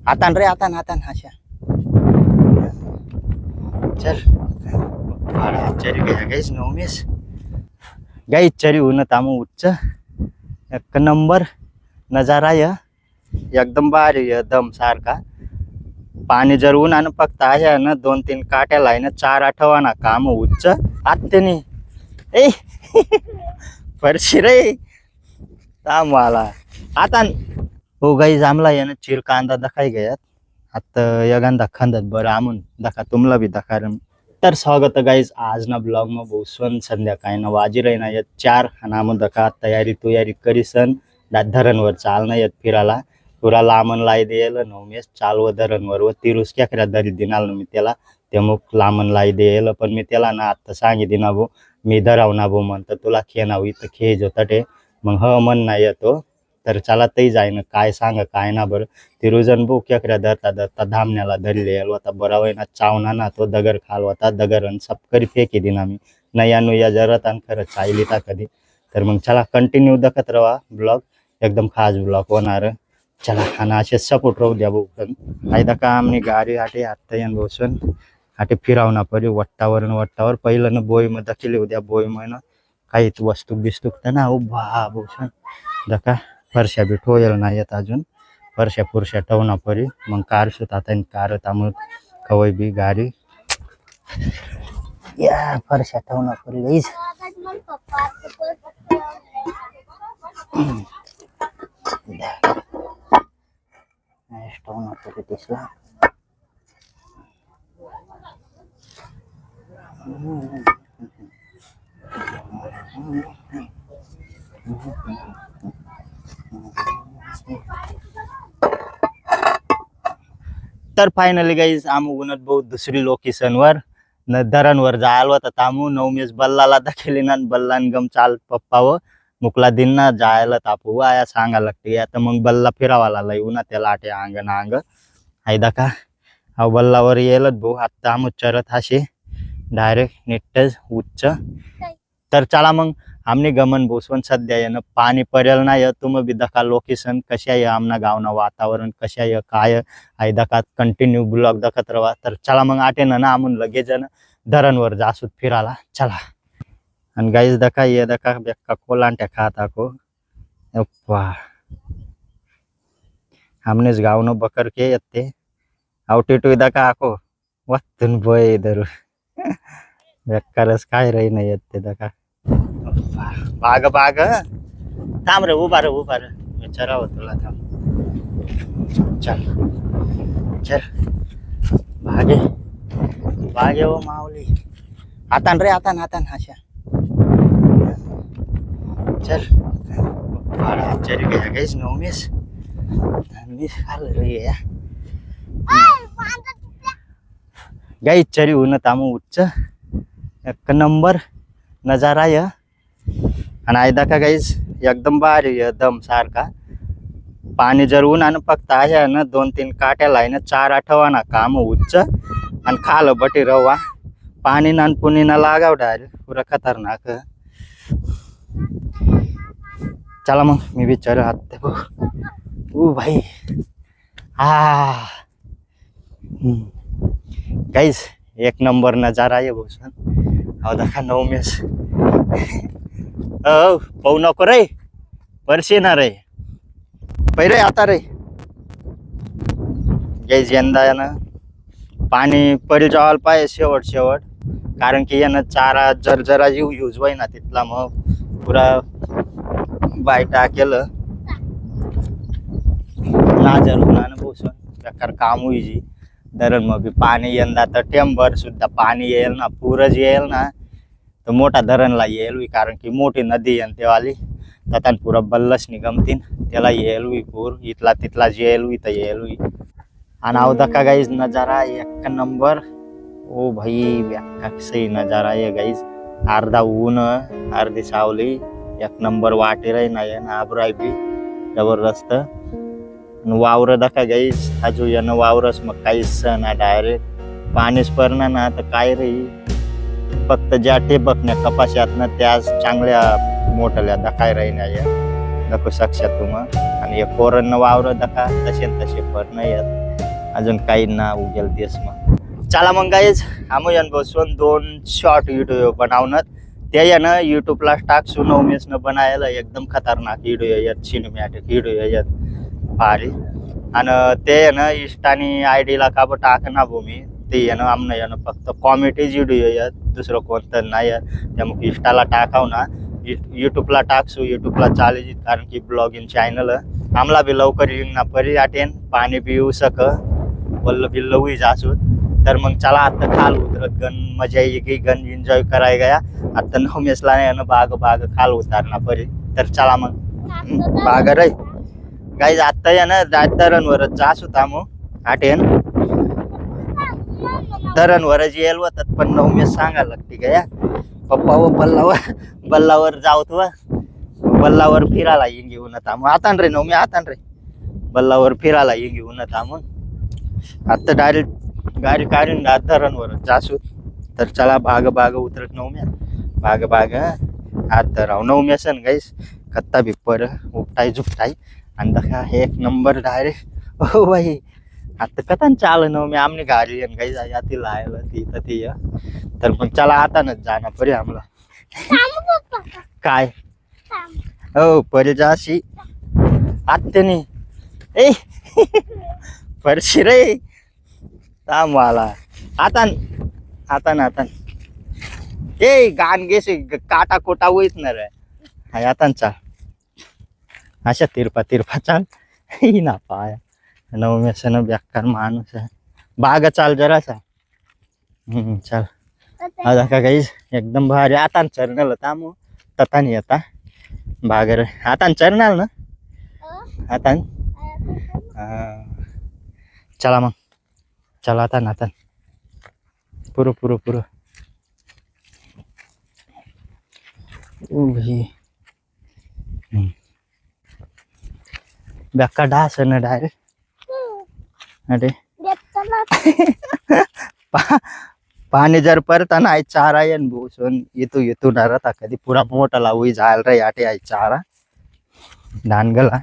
हातान रे हातान अशा चल चरी गया गाइस नवमेस गाइस चरी होऊन तामू उच्च एक नंबर नजारा है एकदम भारी है दम सारखा पाणी जर उन्हानं फक्त आहे ना 2-3 काट्याला आहे ना 4 आठवणा काम उच्च आत्यानी ए फरशी रे तामाला आता हो गाईज आमला यानं चिर कांदा दखाई गयात आता यगंदा खंदत बरं आमून दखा तुमला भी दखा तर स्वागत गाईज आज ना ब्लॉग में बहुसन संध्याकाळी ना वाजी रही ना येत 4 आणि आम दखा तयारी करीसन धरणवर चाल ना येत फिरायला पुरा लामन लाई देल नवमेस चालव धरणवर व तिरुस क्या दरी दिनाल मी त्याला ते मग लामन लाई देल पण मी त्याला ना आता सांगितलं ना भो मी धराव ना भो म्हणतं तुला खेनाव इथं खेज होतं ते मग ह मन नाही येतो तर चला तई जाय ना काय सांग काय ना बरं तिरुजन भो क्या धरता धामण्याला धरले होता बरा ना चावना ना तो दगर खाल होता दगर आणि सबकरी फेकी दिना मी नया नुया जरत आणि खरं चायली ता कधी तर मग चला कंटिन्यू दखत रहा ब्लॉग एकदम खास ब्लॉग होणार चला आणि असे सपोर्ट राहू द्या भाऊ आयदा का आमनी गाडी आटे आत्ता येन बसून आटे फिरावना परी वट्टावर पहिलं ना बोई मध्ये दखिले उद्या बोई ना काहीच वस्तू बिस्तूक तर ना उभा बसून दका फरशा बी ठोयल नाही येत अजून फरशा पुरशा ठेवना परी मग कार सुत आता कार त्यामुळे कवय बी गाडी या फरशा ठेवना परी गाईज ठेवना परी दिसला तर फायनली गाईज आम उन्हात बहुत दुसरी लोकेशन वर न धरणवर जायला होता तामू नवमेस बल्लाला दाखवली ना बल्लान गम चाल पप्पाव मुकला दिन ना जायला तापू आया सांगा लागते आता मग बल्ला फिरावाला लय उन्हा त्याला आटे अंग ना अंग हायदा का अव बल्लावर येलत भाऊ आता आम चरत हाशे डायरेक्ट नेटच उच्च तर चला मग आमने गमन बोसवन सध्या येणं पाणी पडेल नाही तुम्ही बी दखा लोकेशन कशा आहे आमना गावना वातावरण कशा आहे काय आहे दखा कंटिन्यू ब्लॉग दखत रहा तर चला मग आटे ना आमून लगेच धरणवर जासूत फिरायला चला आणि गाईज दखा ये दखा बेक्का कोलांट्या खाता को अप्पा हमनेच गावनो बकर के येते आवटी टू दखा आको वत्तन बोय धरू बेक्कारच काय रही नाही येते दखा बाग थांब रे उभा रे विचारावं तुला थांब चल बागे हो माऊली हातान रे हातान अशा चल चरी गया गाइस नवमेस खाल रे या गाइस चरी होऊन तामू उच्च एक नंबर नजारा है आणि आयदा का गाईज एकदम भारी है दम सारखा पाणी जर उन्हानं फक्त आहे ना 2-3 काट्याला आहे ना 4 आठवणा काम उच्च आणि खाल बटी रवा पाणी ना पुणी ना लागाव डायरेक्ट पुरा खतरनाक चला मग मी विचार आते ओ भाई गाईज एक नंबर नजारा आहे भाऊ अहो दखा नवमेस पाहू नको रे परशी ना रे पहिरे आता रे गाईज यंदा ना पाणी परी जावाल पाहिजे शेवट कारण की यानं चारा जरा यूज व्हाय ना तिथला मग पुरा बायटा केलं नाजर होणार बसून बेकार काम होईजी धरण मग बी पाणी यंदा तर टेंबर सुद्धा पाणी येईल ना पूरच येईल ना तर मोठा धरणला येईल कारण की मोठी नदी आहे तेवाली त्यात पुरा बल्लस निगमतीन त्याला येईल पूर इथला तिथला येईल तर येईल आणि अवधा का गाईज नजारा एक नंबर ओ भाई बेक्का सही नजारा है गाईज अर्धा ऊन अर्धी सावली एक नंबर वाटे रही ना आबराय बी जबरदस्त वावर दखा गाईज हाजू यानं वावरस मग काहीच ना डायरेक्ट पाणीच पडणार ना तर काय रही फक्त ज्या ठिबकण्या कपाशात ना त्याच चांगल्या मोठ्या दखाय राही नाही दाखवू शकता तुम्ही आणि कोरण वावर दखा तसे पण नाही येत अजून काही ना उगेल तेच मग. चला मग गाईज आम्ही यान बसून 2 शॉर्ट व्हिडिओ बनवणार ते यानं युट्यूबला टाकसू नवमेसनं बनायला एकदम खतरनाक व्हिडिओ आहेत सिनेमॅटिक व्हिडिओ आहेत भारी आणि ते यानं इंस्टानी ID ला का टाकना भूमी ते यानं आमनं यानं फक्त कॉमेडीज व्हिडिओ आहेत दुसरं कोणतं नाही त्यामुळे इंस्टाला टाकाव ना युट्यूबला टाकसू युट्यूबला चालेल कारण की ब्लॉगिंग चॅनल आम्हाला बी लवकर येऊन ना परी आटेन पाणी बी येऊ सक वल्ल बिल्ल होई जासू तर मग चला आता खाल उतरत गण मजा येगी गण एन्जॉय कराय गया आता नवमेसला यानं बाग खाल उतारना परी तर चला मग बाग रे गाईज आता यानं दरणवरच जास होता मग आटेन दरणवरच येल होतात पण नवमेस सांगायला लागते गया पप्पा व बल्लावर जाऊत व बल्लावर फिरायला येऊन घेऊन मग आता रे नवमी आता रे बल्लावर फिरायला येऊन घेऊन मग आता डायरेक्ट गाडी काढून धरणवर जासू तर चला बाग उतरत नवम्या बाग आता राव नवम्यासन गाईस खत्ता बिप्पर उपटाई झुपटाई आणि दखा एक नंबर डायरेक्ट हो बाई आता कथान चाल नवमी आमने गाडी गाईस याती लायला ती तर ती तर मग चला आता न जाणार परी आम्हाला काय हो परी जाशी आत्यानी ए परशी रे मला आता ए गान गेसे काटा कोटा होईत ना रे हाय आता चाल अशा तिरपा चाल ही ना पाया नवमेसन बेकार माणूस आहे बाग चाल जरासा चल आता का काही एकदम भारी आता चरणाल तामू तता नाही आता बाग रे आता चरणाल ना आता चला मग चला आता पुरं बेका डास ना डायरेक्ट अरे पाणी जर परताना आई चारा येन भूसून येतो ना रता कधी पुरा मोठा लावू जायला रे आटे आई चारा डानगला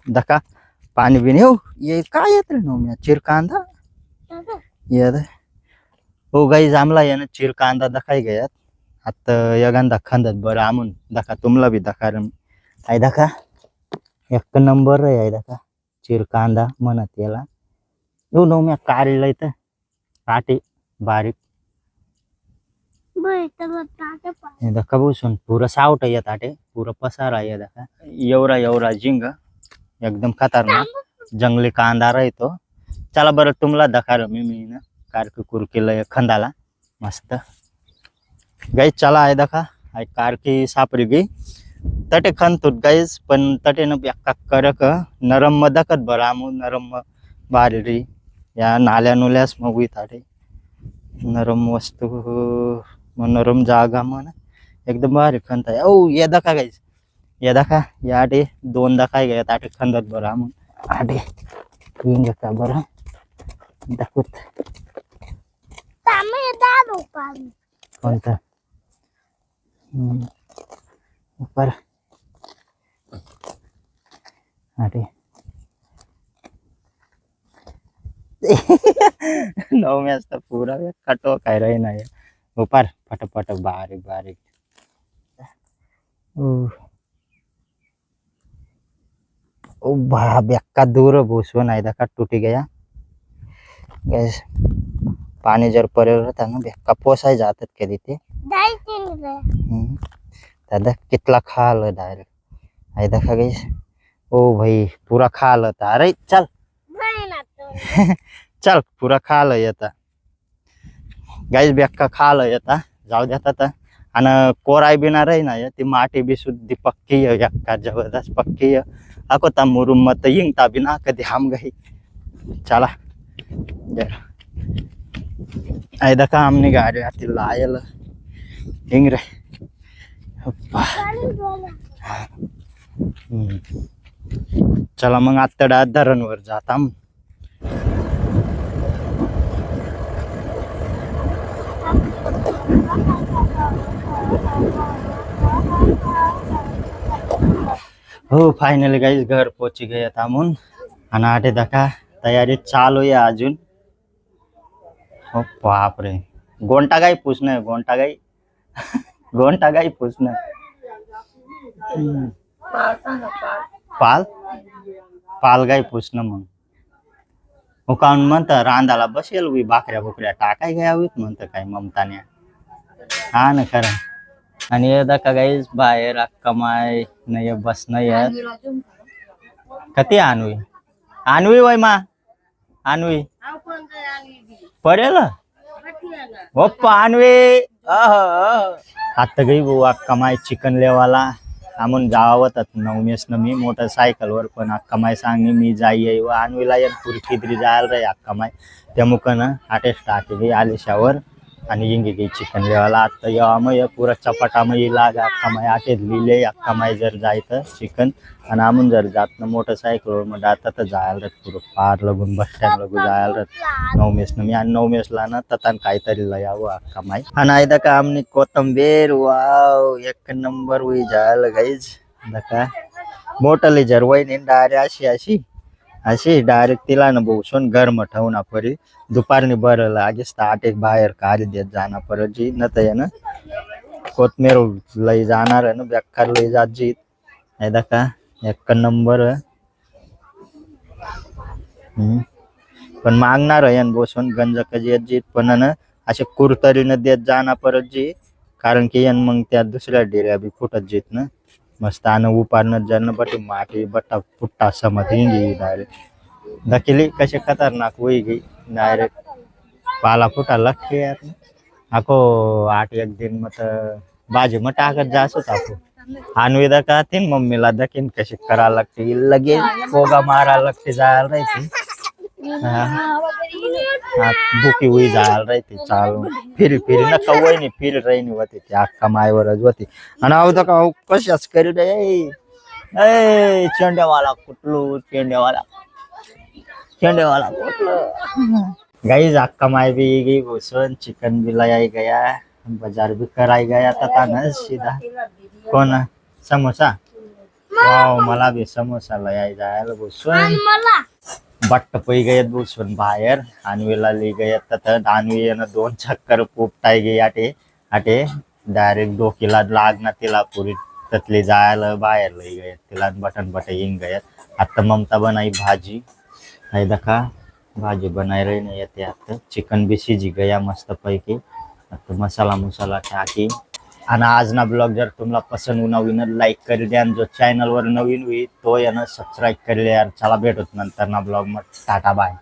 दका पाणी बिन येऊ ये काय येत रे नवम्या चिर कांदा येत हो गाई जामला यानं चिर कांदा दखाई गयात आता यगांदा खंदत बरं आमून दखा तुमला बी दखा रे आई दखा एक नंबर रे आई दखा चिर कांदा म्हणत याला येऊ नवम्या काढला इथं काटे बारीक दखा बसून पुरं सावट येत आटे पुरं पसारा आहे दखा एवढा जिंग एकदम खतरनाक जंगली कांदा राहतो चला बरं तुमला दखा रे मी ना कारकी कुरकीला खंदाला मस्त गाईज चला आहे दखा आई कारकी सापरी गई तटे खनतोत गाईज पण तटे न एक्का करक नरम मदकत बरं आमू नरम बारी री या नाल्या नुल्यास मग ताटे नरम वस्तू नरम जागा मन एकदम भारी खनता ओ ये दखा गाईज ये दखा या आटे 2 दखाय गया ताटे खंदत बरं आमू आटे येंग का बरं दाखवत कोणता ऊपर अरे नवम्याच तर पुरा कटो काय राही नाही ऊपर पट बारीक ओ बा बेक्का दूर भूसवन आहे दखा टूटी गया गैस पानी जर परे रहता ना बेक्का पोसाय जातात कधी ते दादा कितला खाल डायरेक्ट आई दखा गईस ओ भाई पूरा खाल होता अरे चल चल पूरा खाल येता गाईस बेक्का खाल येता जाऊ देता आणि कोराय बिना रही ना ती माटी बी सुद्धी पक्की बेक्का जबरदस्त पक्की अको ता मुरुम मत यिंगता बिना कधी हम गई चला आई दखा हमने गाडी आती लायल हिंग रे चला मग आत्तडा धरणवर जाता हो फाइनली गाइस घर पहुंची गए तामुन आणि आटे दखा तयारी चालू आहे अजून. हो बापरे, गोंटा गाई पुसणं, गोंटा गाई गोंटा गाई पुसणं. पाल पाल गाई पुसणं मग. हो काऊन म्हणतं रांदाला बसेल वी भाकऱ्या बुकऱ्या टाकाय घ्यावीत म्हणतं काय ममताने. हा ना खरं. आणि एकदा का गाईच बाहेर अक्का माय नाही बसणं येत. कधी आणवी आणवी वय मा आणवी पडेल ओप्पा आणवी. आता गई भाऊ अक्का माय चिकन लेवाला आम्ही जावत नवमेस न मी मोटरसायकलवर पण अक्का माय सांगणे मी जाई व आणवीला पुरी किदरी जायला रे अक्का माय त्या मुखानं आटेस टाके गे आलेशावर आणि इंगी गे चिकन लेवाला. आता येवा मग पुरा चपाटामध्ये लागा अक्का माय आटेत लिहिले अक्का माय जर जायचं चिकन आणि आम्ही जर जात ना मोटरसायकलवर मग आता तर जायला रत पुरं पार लगून बस स्टँड लगून जायला रत नवमेस न मी आणि नवमेसला ना ततान काहीतरी यावं अक्का माय. आणि आयदा का आमनी कोथंबीर वाव एक नंबर वी जायला गाईज का मोठली जरवाई डायरेक्ट अशी अशी डायरेक्ट तिला ना बसून गरम ठेवून परी दुपारनी बरं लागेच आठ एक बाहेर काढी देत जाणार परत जी न तर ना कोथमीर लई जाणार आहे ना बेकार लई जात जीत ऐदा का एक नंबर. पण मागणार आहे बसून गंज कधी जीत पण ना असे कुरतरीनं देत जाणार परत जी कारण की मग त्या दुसऱ्या डेऱ्या बी फुटत जीत ना मस्त आणि उपारणं जन बटी माटी बट्टा फुट्टा समत हिंगी डायरेक्ट दखिली कसे खतरनाक होई गई डायरेक्ट पाला फुटा लग यार आको 8 एक दिन मत बाजी मग टाकत जास होता आणवी दका तीन मम्मीला दखीन कशी करा लागते लगे पोगा मारा लागते जायला राहते. बुकी हुई जायला राहते चालू फिरी फिरी ना कवय नाही फिर रही नाही होती ती अक्का मायवरच होती. आणि अहो का कशाच करी रे चेंड्यावाला कुठलो चेंड्यावाला कुठलं गाईज अक्का माय भी गई घुसन चिकन भी लाई गया बाजार भी कराई गया तथा न सीधा कोण समोसा वाव मला भी समोसा लय जायला घुसून बट्ट पै गयत बसून बाहेर आणवीला ली गयत तर आणवी यानं 2 चक्कर पोपटाय गे आटे आटे डायरेक्ट डोकीला लागना तिला पुरी ततली जायला बाहेर लई गयत तिला बटन बट येईन गयत. आता ममता बनाई भाजी है दखा भाजी बनाई रही नाही येते आता चिकन भी शिजी गया मस्त पैकी. आता मसाला टाकी आणि आज ना ब्लॉग जर तुम्हाला पसंद नवीन लाईक कर द्या जो चॅनल वर नवीन होई तो यानं सबस्क्राईब कर यार. चला भेटत नंतर ना ब्लॉग मग टाटा बाय.